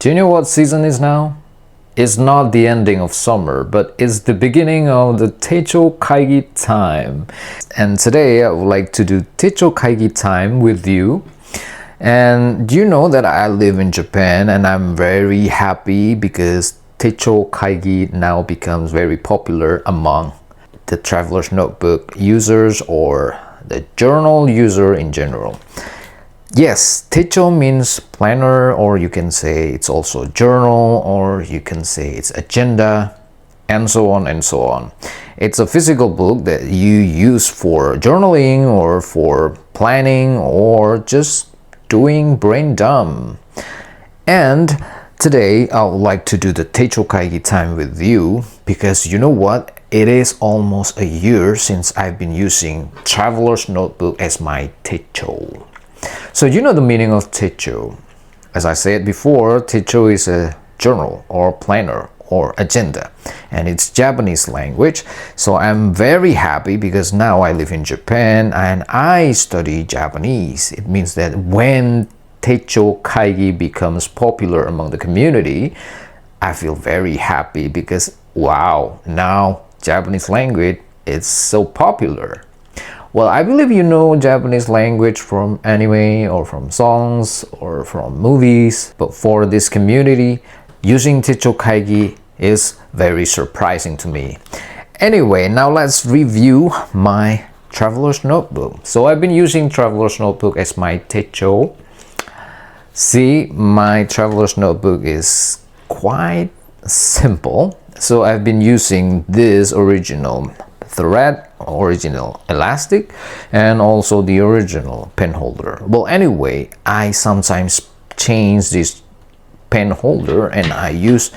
Do you know what season is now? It's not the ending of summer, but it's the beginning of the Techo Kaigi time. And today I would like to do Techo Kaigi time with you. And you know that I live in Japan and I'm very happy because Techo Kaigi now becomes very popular among the traveler's notebook users or the journal user in general. Yes, Techo means planner, or you can say it's also journal, or you can say it's agenda, and so on and so on. It's a physical book that you use for journaling or for planning or just doing brain dump. And today I would like to do the Techo Kaigi time with you because you know what? It is almost a year since I've been using Traveler's Notebook as my Techo. So you know the meaning of Techo. As I said before, Techo is a journal or planner or agenda, and it's Japanese language. So I'm very happy because now I live in Japan and I study Japanese. It means that when Techo Kaigi becomes popular among the community, I feel very happy because wow, now Japanese language is so popular. Well, I believe you know Japanese language from anime or from songs or from movies, but for this community, using Techo Kaigi is very surprising to me. Anyway, now let's review my Traveler's Notebook. So I've been using Traveler's Notebook as my Techo. See, my Traveler's Notebook is quite simple. So I've been using this original thread, original elastic, and also the original pen holder. Well, anyway, I sometimes change this pen holder and I use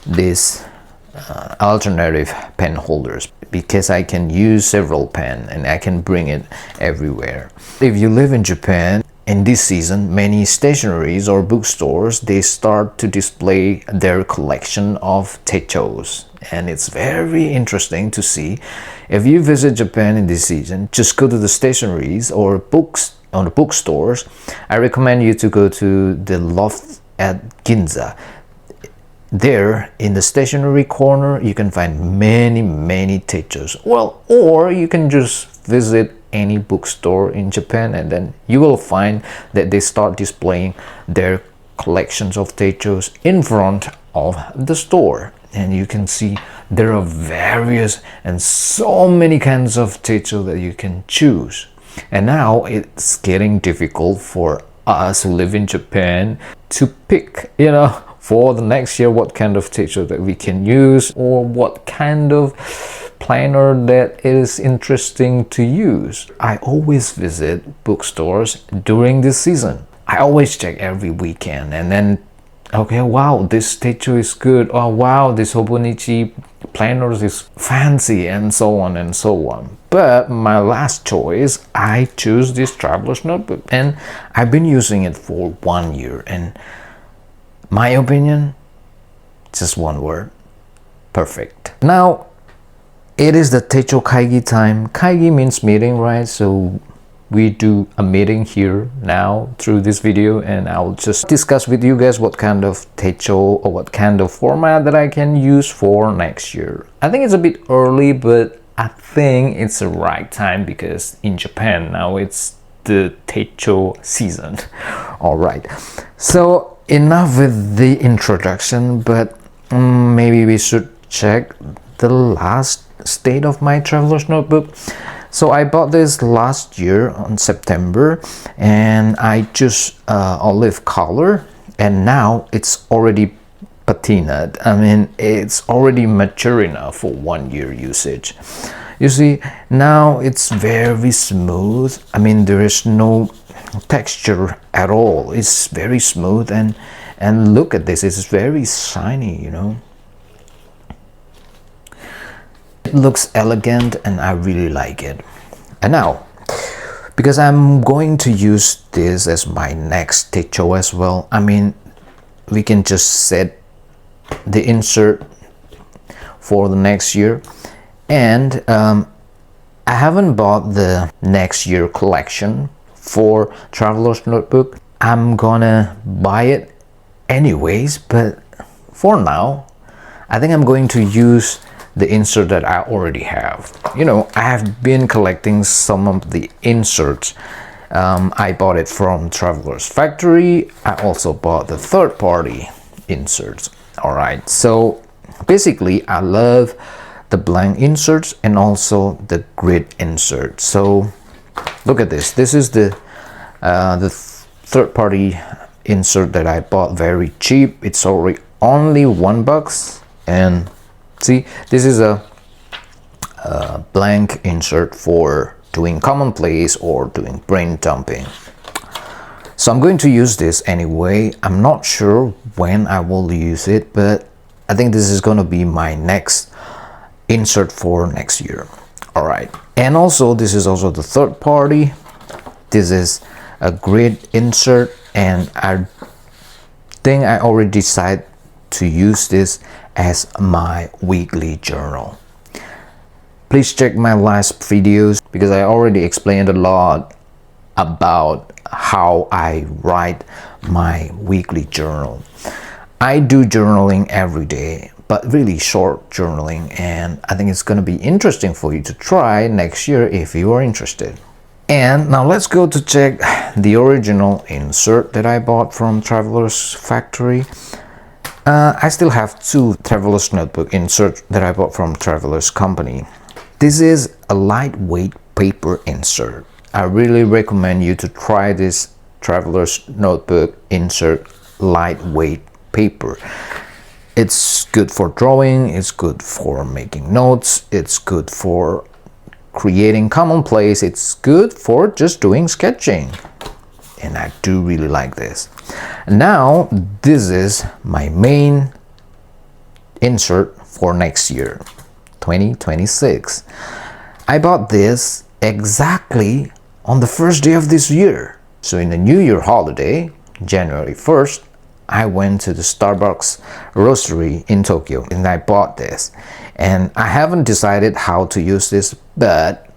this alternative pen holders because I can use several pen and I can bring it everywhere. If you live in Japan, in this season, many stationeries or bookstores, they start to display their collection of techos. And it's very interesting to see. If you visit Japan in this season, just go to the stationeries or books on the bookstores. I recommend you to go to the loft at Ginza. There in the stationery corner, you can find many techos. Well, or you can just visit any bookstore in Japan and then you will find that they start displaying their collections of techos in front of the store. And you can see there are various and so many kinds of techo that you can choose. And now it's getting difficult for us who live in Japan to pick, for the next year what kind of techo that we can use or what kind of planner that is interesting to use. I always visit bookstores during this season. I always check every weekend and then okay, wow, this techo is good. Oh, wow, this Hobonichi planners is fancy and so on and so on. But my last choice, I choose this Traveler's Notebook and I've been using it for 1 year and my opinion, just one word, perfect. Now, it is the Techo Kaigi time. Kaigi means meeting, right? So we do a meeting here now through this video and I'll just discuss with you guys what kind of techo or what kind of format that I can use for next year. I think it's a bit early, but I think it's the right time because in Japan now it's the techo season. All right, so enough with the introduction, but maybe we should check the last state of my Traveler's Notebook. So I bought this last year on September and I choose olive color and now it's already patinaed. I mean, it's already mature enough for 1 year usage. You see, now it's very smooth. I mean, there is no texture at all. It's very smooth and look at this, it's very shiny, It looks elegant and I really like it. And now, because I'm going to use this as my next techo as well, I mean, we can just set the insert for the next year. And I haven't bought the next year collection for Traveler's Notebook. I'm gonna buy it anyways, but for now I think I'm going to use the insert that I already have. You know, I have been collecting some of the inserts. I bought it from Traveler's Factory. I also bought the third-party inserts. All right, so basically I love the blank inserts and also the grid insert. So look at this. This is the third-party insert that I bought very cheap. It's already only $1, and see, this is a blank insert for doing commonplace or doing brain dumping. So I'm going to use this anyway. I'm not sure when I will use it, but I think this is going to be my next insert for next year. All right, and also this is also the third party. This is a grid insert, and I think I already decided to use this as my weekly journal. Please check my last videos because I already explained a lot about how I write my weekly journal. I do journaling every day, but really short journaling, and I think it's going to be interesting for you to try next year if you are interested. And now let's go to check the original insert that I bought from Traveler's Factory. I still have two Traveler's Notebook inserts that I bought from Traveler's Company. This is a lightweight paper insert. I really recommend you to try this Traveler's Notebook insert lightweight paper. It's good for drawing, it's good for making notes, it's good for creating commonplace, it's good for just doing sketching. And I do really like this. Now this is my main insert for next year, 2026. I bought this exactly on the first day of this year. So in the New Year holiday, January 1st, I went to the Starbucks roastery in Tokyo and I bought this. And I haven't decided how to use this, but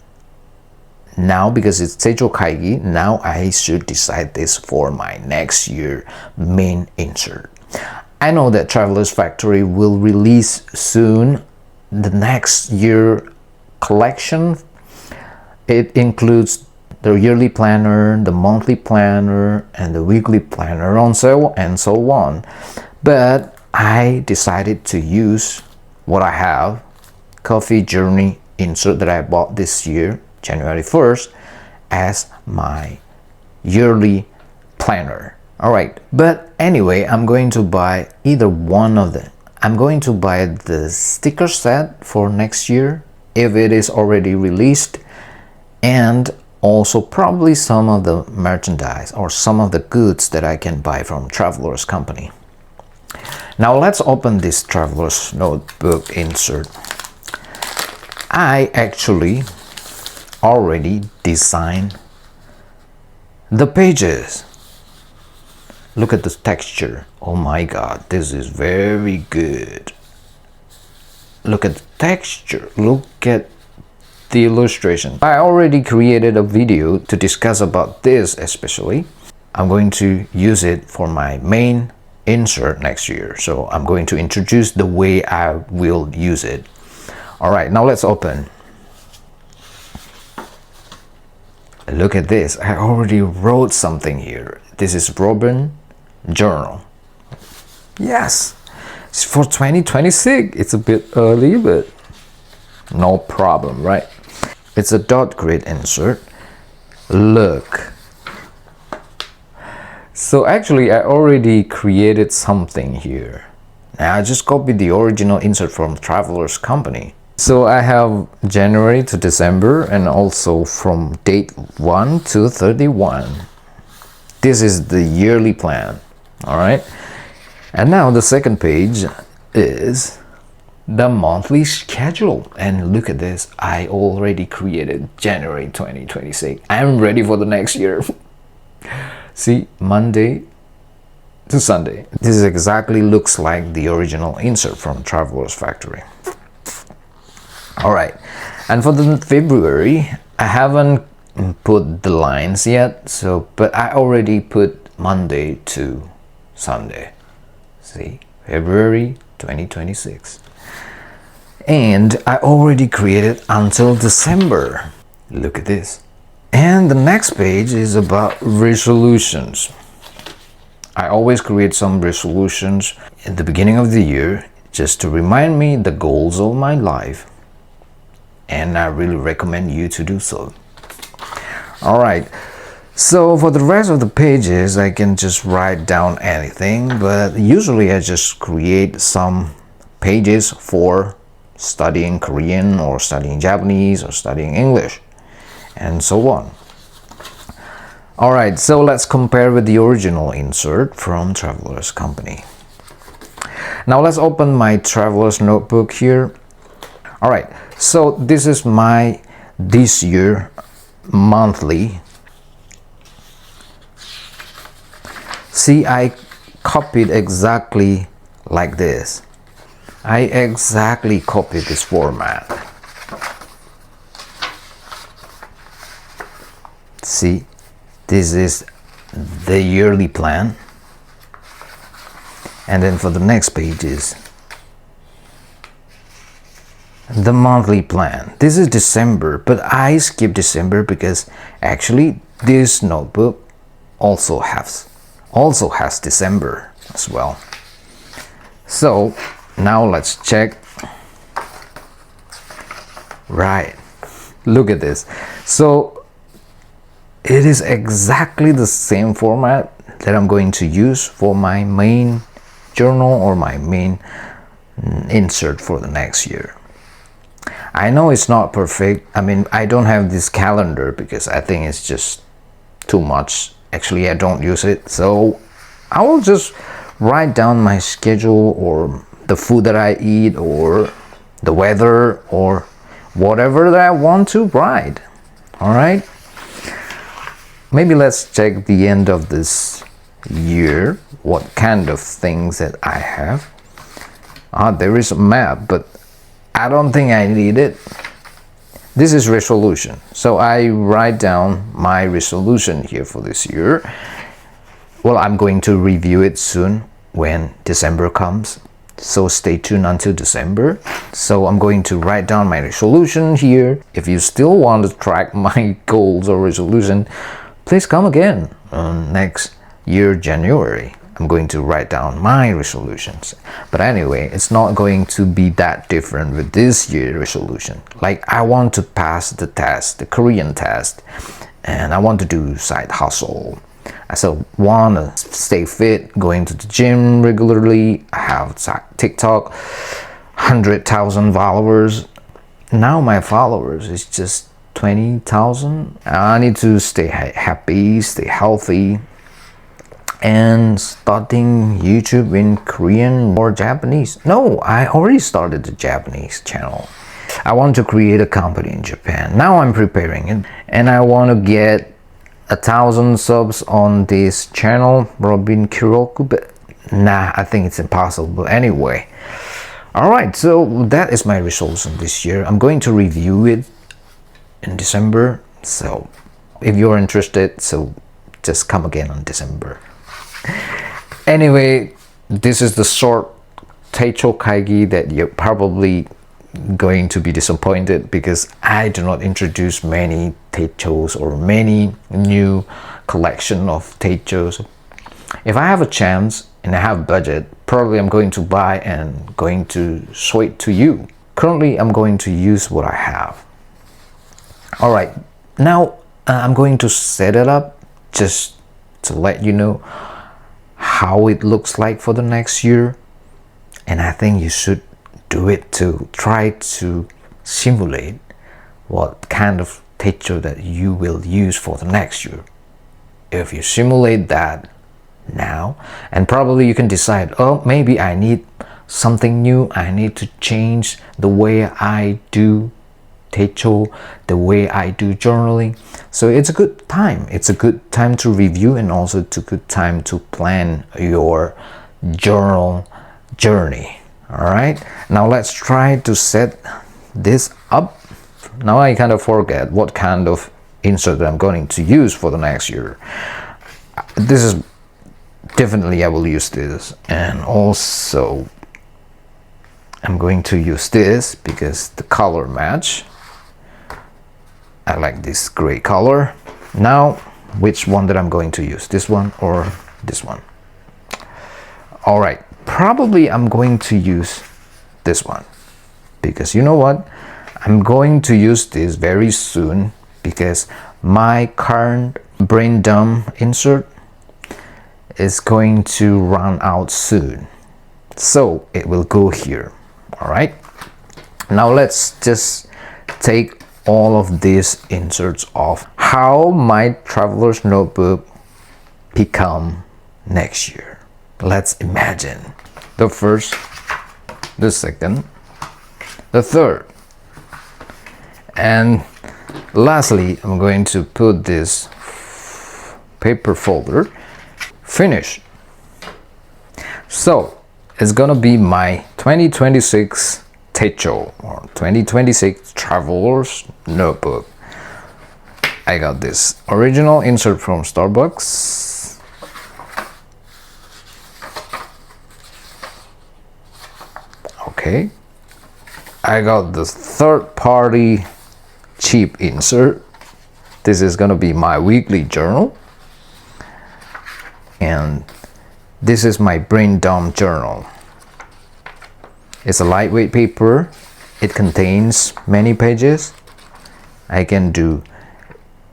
now because it's Techo Kaigi, now I should decide this for my next year main insert. I know that Traveler's Factory will release soon the next year collection. It includes the yearly planner, the monthly planner, and the weekly planner and so on. But I decided to use what I have, Coffee Journey insert that I bought this year, January 1st, as my yearly planner. All right, but anyway, I'm going to buy either one of them. I'm going to buy the sticker set for next year if it is already released, and also probably some of the merchandise or some of the goods that I can buy from Traveler's Company. Now let's open this Traveler's Notebook insert. I actually already designed the pages. Look at the texture. Oh my god, this is very good. Look at the texture. Look at the illustration. I already created a video to discuss about this especially. I'm going to use it for my main insert next year. So I'm going to introduce the way I will use it. All right, now let's open. Look at this. I already wrote something here. This is Robin Journal. Yes, it's for 2026. It's a bit early, but no problem, right? It's a dot grid insert. Look. So actually, I already created something here. Now I just copied the original insert from Traveler's Company. So I have January to December and also from date 1 to 31. This is the yearly plan. All right. And now the second page is the monthly schedule. And look at this. I already created January 2026. I'm ready for the next year. See, Monday to Sunday. This exactly looks like the original insert from Traveler's Factory. All right, and for the February, I haven't put the lines yet, but I already put Monday to Sunday. See, February 2026. And I already created until December. Look at this. And the next page is about resolutions. I always create some resolutions at the beginning of the year just to remind me the goals of my life. And I really recommend you to do so. Alright, so for the rest of the pages, I can just write down anything, but usually I just create some pages for studying Korean or studying Japanese or studying English and so on. Alright, so let's compare with the original insert from Traveler's Company. Now let's open my Traveler's Notebook here. Alright, so this is my this year monthly. See, I copied exactly like this. I exactly copied this format. See, this is the yearly plan. And then for the next page is the monthly plan. This is December, but I skipped December because actually this notebook also has December as well. So now let's check. Right, look at this. So it is exactly the same format that I'm going to use for my main journal or my main insert for the next year. I know it's not perfect. I mean, I don't have this calendar because I think it's just too much. Actually, I don't use it. So I will just write down my schedule or the food that I eat or the weather or whatever that I want to write. All right. Maybe let's check the end of this year. What kind of things that I have. There is a map, but I don't think I need it. This is resolution. So I write down my resolution here for this year. Well, I'm going to review it soon when December comes. So stay tuned until December. So I'm going to write down my resolution here. If you still want to track my goals or resolution, please come again next year, January. I'm going to write down my resolutions. But anyway, it's not going to be that different with this year resolution. Like I want to pass the test, the Korean test, and I want to do side hustle. I still want to stay fit, going to the gym regularly. I have TikTok, 100,000 followers. Now my followers is just 20,000. I need to stay happy, stay healthy, and starting YouTube in Korean or Japanese. No, I already started the Japanese channel. I want to create a company in Japan. Now I'm preparing it, and I want to get 1,000 subs on this channel, Robin Kiroku, but nah, I think it's impossible anyway. Alright, so that is my resolution this year. I'm going to review it in December, so if you're interested, so just come again on December. Anyway, this is the short Techo Kaigi that you're probably going to be disappointed because I do not introduce many techos or many new collection of techos. If I have a chance and I have budget, probably I'm going to buy and going to show it to you. Currently, I'm going to use what I have. Alright, now I'm going to set it up just to let you know how it looks like for the next year. And I think you should do it to try to simulate what kind of techo that you will use for the next year. If you simulate that now, and probably you can decide, oh, maybe I need something new. I need to change the way I do techo, the way I do journaling. So it's a good time. It's a good time to review, and also it's a good time to plan your journal journey. All right, now let's try to set this up. Now I kind of forget what kind of insert that I'm going to use for the next year. This is definitely I will use this. And also I'm going to use this because the color match. I like this gray color. Now, which one that I'm going to use? This one or this one? All right, probably I'm going to use this one because you know what? I'm going to use this very soon because my current brain dump insert is going to run out soon. So it will go here. All right. Now let's just take all of these inserts off. How might Traveler's Notebook become next year? Let's imagine the first, the second, the third, and lastly I'm going to put this paper folder. Finish. So it's gonna be my 2026 Techo or 2026 Traveler's Notebook. I got this original insert from Starbucks. Okay. I got this third-party cheap insert. This is gonna be my weekly journal. And this is my brain dump journal. It's a lightweight paper. It contains many pages. I can do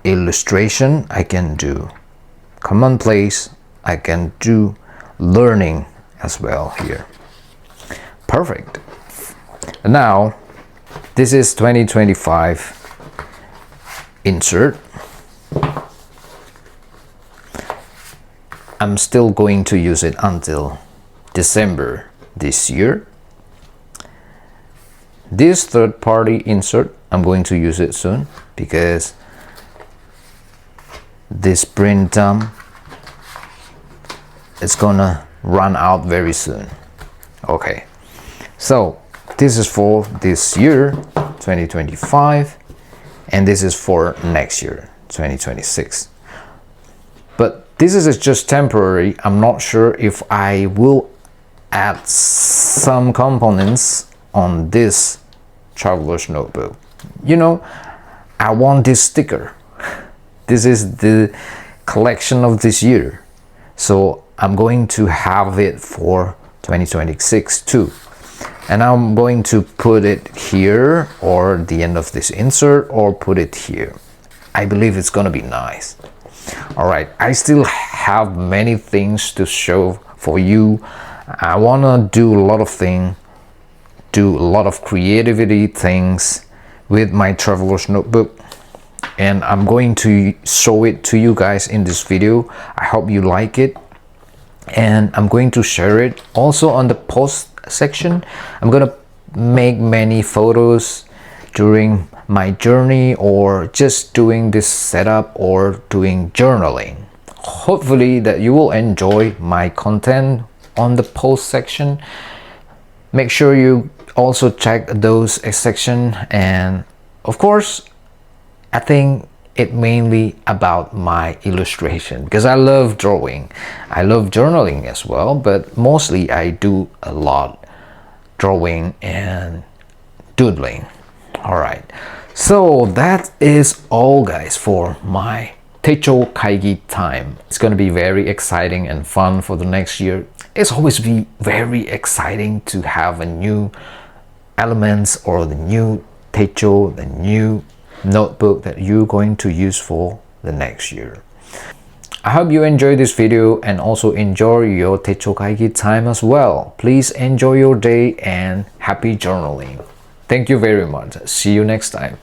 illustration. I can do commonplace. I can do learning as well here. Perfect. Now, this is 2025 insert. I'm still going to use it until December this year. This third-party insert, I'm going to use it soon because this brain dump is gonna run out very soon. Okay, so this is for this year, 2025, and this is for next year, 2026. But this is just temporary. I'm not sure if I will add some components on this Traveler's Notebook. You know, I want this sticker. This is the collection of this year. So I'm going to have it for 2026 too. And I'm going to put it here or the end of this insert or put it here. I believe it's gonna be nice. All right, I still have many things to show for you. I wanna do a lot of things, do a lot of creativity things with my Traveler's Notebook, and I'm going to show it to you guys in this video. I hope you like it, and I'm going to share it also on the post section. I'm gonna make many photos during my journey or just doing this setup or doing journaling. Hopefully that you will enjoy my content on the post section. Make sure you also check those section, and of course I think it mainly about my illustration because I love drawing. I love journaling as well, but mostly I do a lot drawing and doodling. All right, so that is all guys for my Techo Kaigi time. It's gonna be very exciting and fun for the next year. It's always be very exciting to have a new elements or the new Techo, the new notebook that you're going to use for the next year. I hope you enjoyed this video and also enjoy your Techo Kaigi time as well. Please enjoy your day and happy journaling. Thank you very much. See you next time.